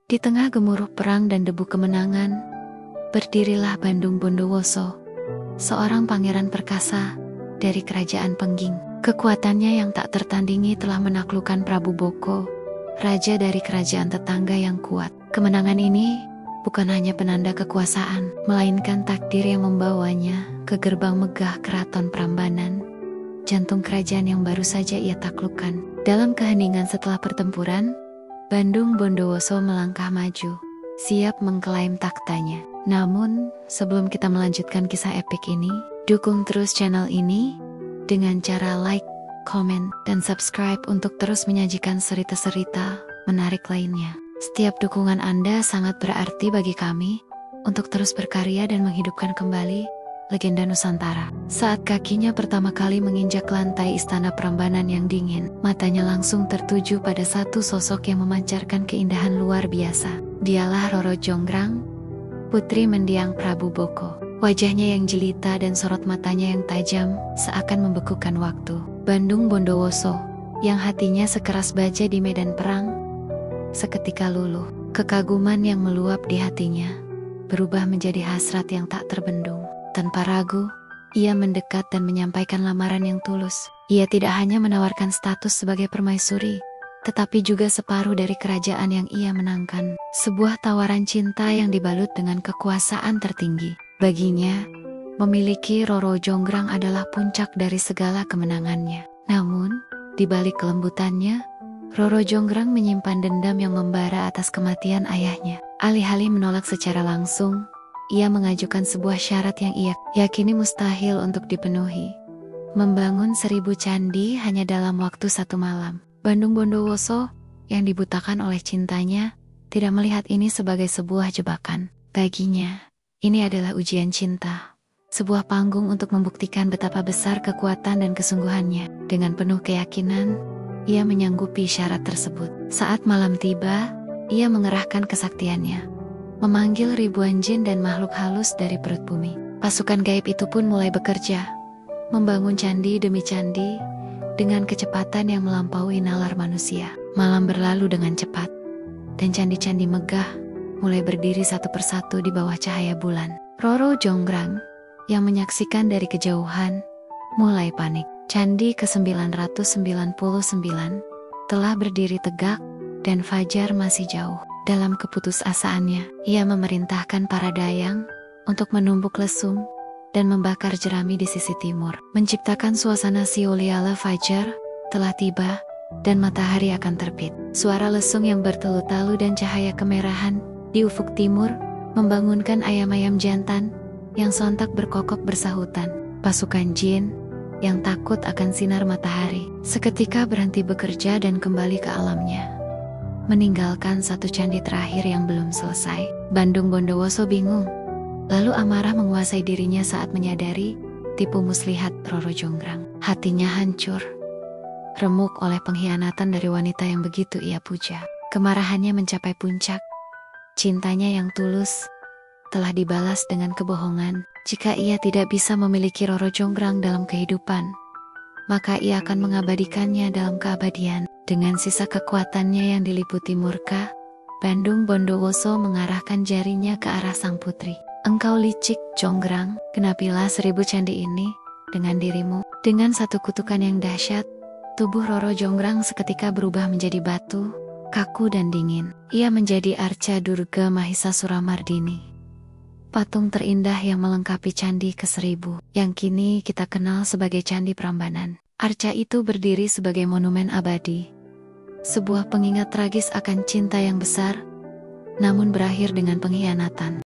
Di tengah gemuruh perang dan debu kemenangan, berdirilah Bandung Bondowoso, seorang pangeran perkasa dari kerajaan Pengging. Kekuatannya yang tak tertandingi telah menaklukkan Prabu Boko, raja dari kerajaan tetangga yang kuat. Kemenangan ini bukan hanya penanda kekuasaan, melainkan takdir yang membawanya ke gerbang megah Keraton Prambanan, jantung kerajaan yang baru saja ia taklukkan. Dalam keheningan setelah pertempuran, Bandung Bondowoso melangkah maju, siap mengklaim taktanya. Namun, sebelum kita melanjutkan kisah epik ini, dukung terus channel ini dengan cara like, komen, dan subscribe untuk terus menyajikan cerita-cerita menarik lainnya. Setiap dukungan Anda sangat berarti bagi kami untuk terus berkarya dan menghidupkan kembali legenda Nusantara. Saat kakinya pertama kali menginjak lantai istana Prambanan yang dingin, matanya langsung tertuju pada satu sosok yang memancarkan keindahan luar biasa. Dialah Roro Jonggrang, putri mendiang Prabu Boko. Wajahnya yang jelita dan sorot matanya yang tajam seakan membekukan waktu. Bandung Bondowoso, yang hatinya sekeras baja di medan perang, seketika luluh. Kekaguman yang meluap di hatinya berubah menjadi hasrat yang tak terbendung. Tanpa ragu, ia mendekat dan menyampaikan lamaran yang tulus. Ia tidak hanya menawarkan status sebagai permaisuri, tetapi juga separuh dari kerajaan yang ia menangkan. Sebuah tawaran cinta yang dibalut dengan kekuasaan tertinggi. Baginya, memiliki Roro Jonggrang adalah puncak dari segala kemenangannya. Namun, di balik kelembutannya, Roro Jonggrang menyimpan dendam yang membara atas kematian ayahnya. Alih-alih menolak secara langsung, ia mengajukan sebuah syarat yang ia yakini mustahil untuk dipenuhi. Membangun 1000 candi hanya dalam waktu 1 malam. Bandung Bondowoso, yang dibutakan oleh cintanya, tidak melihat ini sebagai sebuah jebakan. Baginya, ini adalah ujian cinta, sebuah panggung untuk membuktikan betapa besar kekuatan dan kesungguhannya. Dengan penuh keyakinan, ia menyanggupi syarat tersebut. Saat malam tiba, ia mengerahkan kesaktiannya, memanggil ribuan jin dan makhluk halus dari perut bumi. Pasukan gaib itu pun mulai bekerja, membangun candi demi candi, dengan kecepatan yang melampaui nalar manusia. Malam berlalu dengan cepat, dan candi-candi megah mulai berdiri satu persatu di bawah cahaya bulan. Roro Jonggrang, yang menyaksikan dari kejauhan, mulai panik. Candi ke-999 telah berdiri tegak, dan fajar masih jauh. Dalam keputusasaannya, ia memerintahkan para dayang untuk menumbuk lesung dan membakar jerami di sisi timur, menciptakan suasana siuliala fajar telah tiba dan matahari akan terbit. Suara lesung yang bertalu-talu dan cahaya kemerahan di ufuk timur membangunkan ayam-ayam jantan yang sontak berkokok bersahutan. Pasukan jin yang takut akan sinar matahari seketika berhenti bekerja dan kembali ke alamnya, meninggalkan satu candi terakhir yang belum selesai. Bandung Bondowoso bingung, lalu amarah menguasai dirinya saat menyadari tipu muslihat Roro Jonggrang. Hatinya hancur, remuk oleh pengkhianatan dari wanita yang begitu ia puja. Kemarahannya mencapai puncak. Cintanya yang tulus telah dibalas dengan kebohongan. Jika ia tidak bisa memiliki Roro Jonggrang dalam kehidupan, maka ia akan mengabadikannya dalam keabadian. Dengan sisa kekuatannya yang diliputi murka, Bandung Bondowoso mengarahkan jarinya ke arah sang putri. Engkau licik, Jonggrang, genapilah 1000 candi ini dengan dirimu. Dengan satu kutukan yang dahsyat, tubuh Roro Jonggrang seketika berubah menjadi batu, kaku dan dingin. Ia menjadi Arca Durga Mahisa Suramardini, patung terindah yang melengkapi Candi ke-1000, yang kini kita kenal sebagai Candi Prambanan. Arca itu berdiri sebagai monumen abadi, sebuah pengingat tragis akan cinta yang besar, namun berakhir dengan pengkhianatan.